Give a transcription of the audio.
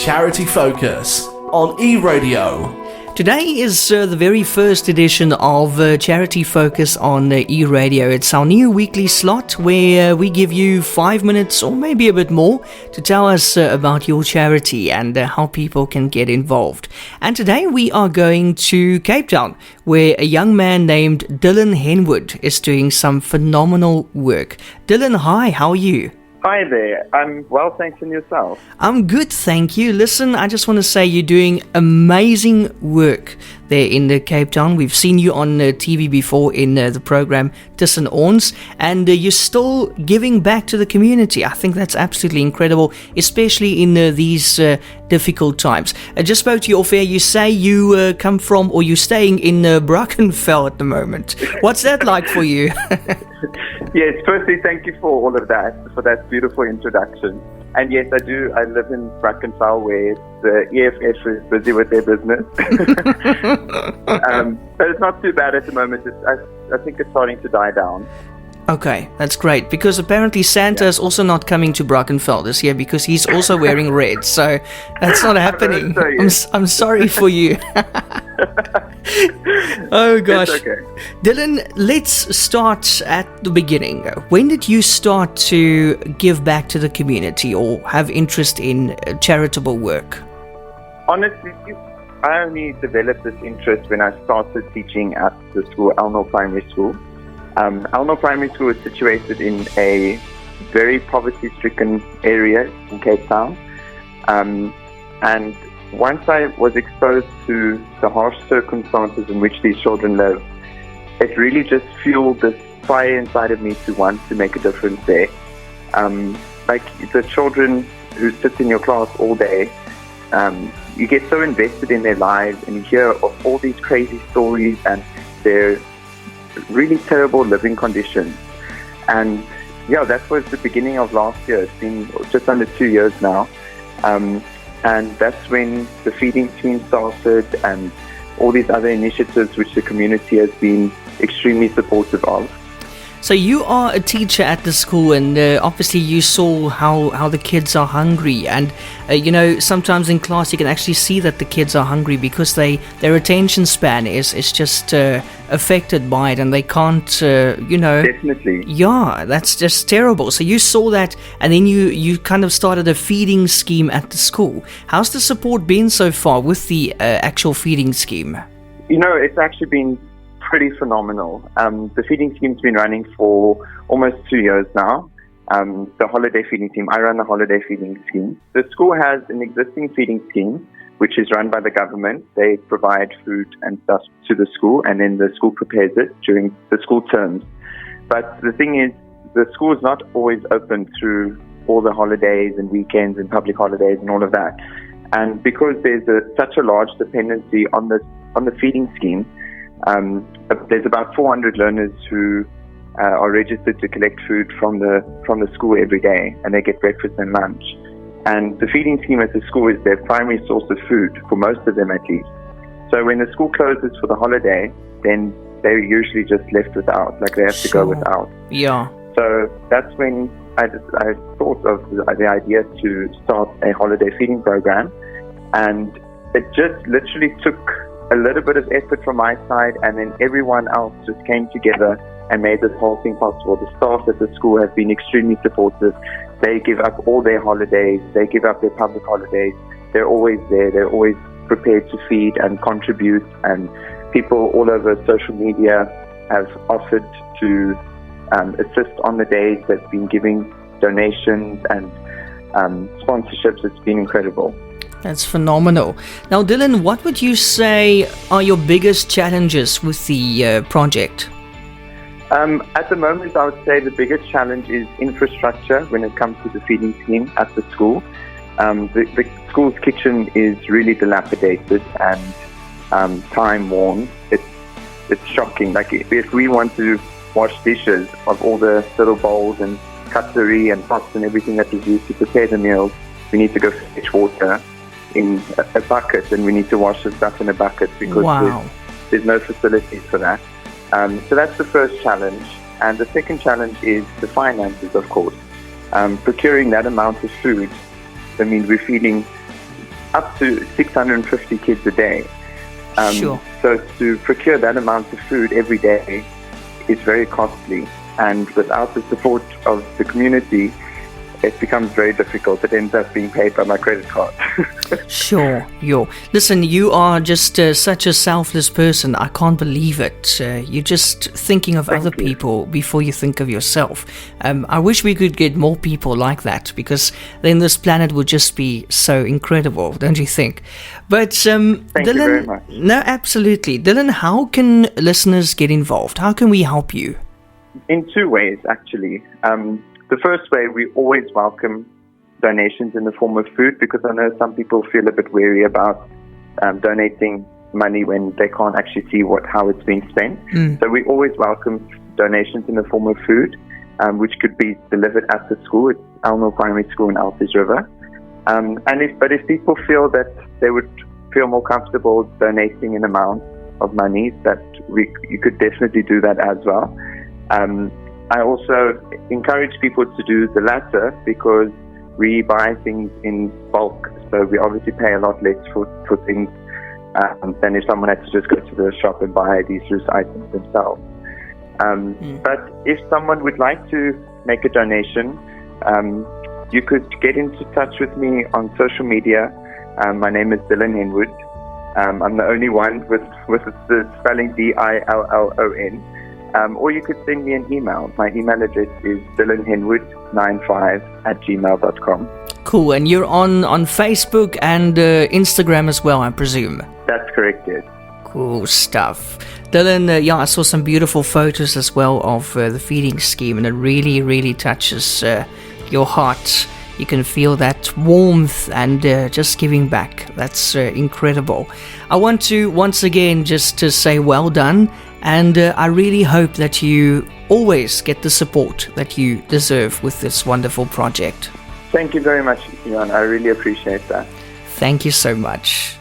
Charity Focus on eRadio. Today is the very first edition of Charity Focus on eRadio. It's our new weekly slot where we give you 5 minutes or maybe a bit more to tell us about your charity and how people can get involved. And today we are going to Cape Town, where a young man named Dillon Henwood is doing some phenomenal work. Dillon, hi, how are you? Hi there. I'm well, thanks, and yourself? I'm good, thank you. Listen, I just want to say you're doing amazing work there in Cape Town. We've seen you on TV before in the program Tussen Ons, and you're still giving back to the community. I think that's absolutely incredible, especially in these difficult times. I just spoke to you off air. You say you come from, or you're staying in Brackenfell at the moment. What's that like for you? Yes, firstly, thank you for all of that, for that beautiful introduction. And yes, I do. I live in Brackenfell, where the EFF is busy with their business. But it's not too bad at the moment. I think it's starting to die down. Okay, that's great, because apparently Santa is also not coming to Brackenfell this year because he's also wearing red, so that's not happening. So, yes. I'm sorry for you. Oh gosh. It's okay. Dillon, let's start at the beginning. When did you start to give back to the community or have interest in charitable work? Honestly, I only developed this interest when I started teaching at the school, Elnor Primary School. Elnor Primary School is situated in a very poverty-stricken area in Cape Town. And once I was exposed to the harsh circumstances in which these children live, it really just fueled this fire inside of me to want to make a difference there. Like the children who sit in your class all day, you get so invested in their lives and you hear of all these crazy stories and their really terrible living conditions. And yeah, that was the beginning of last year. It's been just under 2 years now. And that's when the feeding scheme started and all these other initiatives which the community has been extremely supportive of. So you are a teacher at the school, and obviously you saw how the kids are hungry, and sometimes in class you can actually see that the kids are hungry because their attention span is just affected by it, and they can't Definitely. Yeah, that's just terrible. So you saw that, and then you kind of started a feeding scheme at the school. How's the support been so far with the actual feeding scheme? It's actually been pretty phenomenal. The feeding scheme's been running for almost 2 years now. The holiday feeding scheme, I run the holiday feeding scheme. The school has an existing feeding scheme which is run by the government. They provide food and stuff to the school, and then the school prepares it during the school terms. But the thing is, the school is not always open through all the holidays and weekends and public holidays and all of that. And because there's such a large dependency on the feeding scheme, there's about 400 learners who are registered to collect food from the school every day, and they get breakfast and lunch. And the feeding scheme at the school is their primary source of food, for most of them at least. So when the school closes for the holiday, then they're usually just left without, like they have to go without. Yeah. So that's when I thought of the idea to start a holiday feeding program, and it just literally took a little bit of effort from my side, and then everyone else just came together and made this whole thing possible. The staff at the school have been extremely supportive. They give up all their holidays. They give up their public holidays. They're always there. They're always prepared to feed and contribute. And people all over social media have offered to assist on the days. They've been giving donations and sponsorships. It's been incredible. That's phenomenal. Now, Dillon, what would you say are your biggest challenges with the project? At the moment, I would say the biggest challenge is infrastructure when it comes to the feeding scheme at the school. The school's kitchen is really dilapidated and time-worn. It's shocking. Like if we want to wash dishes of all the little bowls and cutlery and pots and everything that is used to prepare the meals, we need to go fetch water in a bucket, and we need to wash the stuff in a bucket because there's no facilities for that. So that's the first challenge. And the second challenge is the finances, of course. Procuring that amount of food, I mean, we're feeding up to 650 kids a day. Sure. So to procure that amount of food every day is very costly, and without the support of the community, it becomes very difficult. It ends up being paid by my credit card. Sure. Listen, you are just such a selfless person. I can't believe it. You're just thinking of other people before you think of yourself. I wish we could get more people like that, because then this planet would just be so incredible, don't you think? But Thank Dillon, you very much. No, absolutely. Dillon, how can listeners get involved? How can we help you? In two ways, actually. The first way, we always welcome donations in the form of food, because I know some people feel a bit wary about donating money when they can't actually see how it's being spent. So we always welcome donations in the form of food, which could be delivered at the school. It's Elnor Primary School in Elsie's River. But if people feel that they would feel more comfortable donating an amount of money, that you could definitely do that as well. I also encourage people to do the latter, because we buy things in bulk, so we obviously pay a lot less for things than if someone had to just go to the shop and buy these loose items themselves. But if someone would like to make a donation, you could get into touch with me on social media. My name is Dillon Henwood. I'm the only one with the spelling Dillon. Or you could send me an email. My email address is dillonhenwood95@gmail.com. Cool. And you're on Facebook and Instagram as well, I presume? That's correct, yes. Cool stuff. Dillon, I saw some beautiful photos as well of the feeding scheme, and it really, really touches your heart. You can feel that warmth and just giving back. That's incredible. I want to once again just to say well done, and I really hope that you always get the support that you deserve with this wonderful project. Thank you very much, Jan. I really appreciate that. Thank you so much.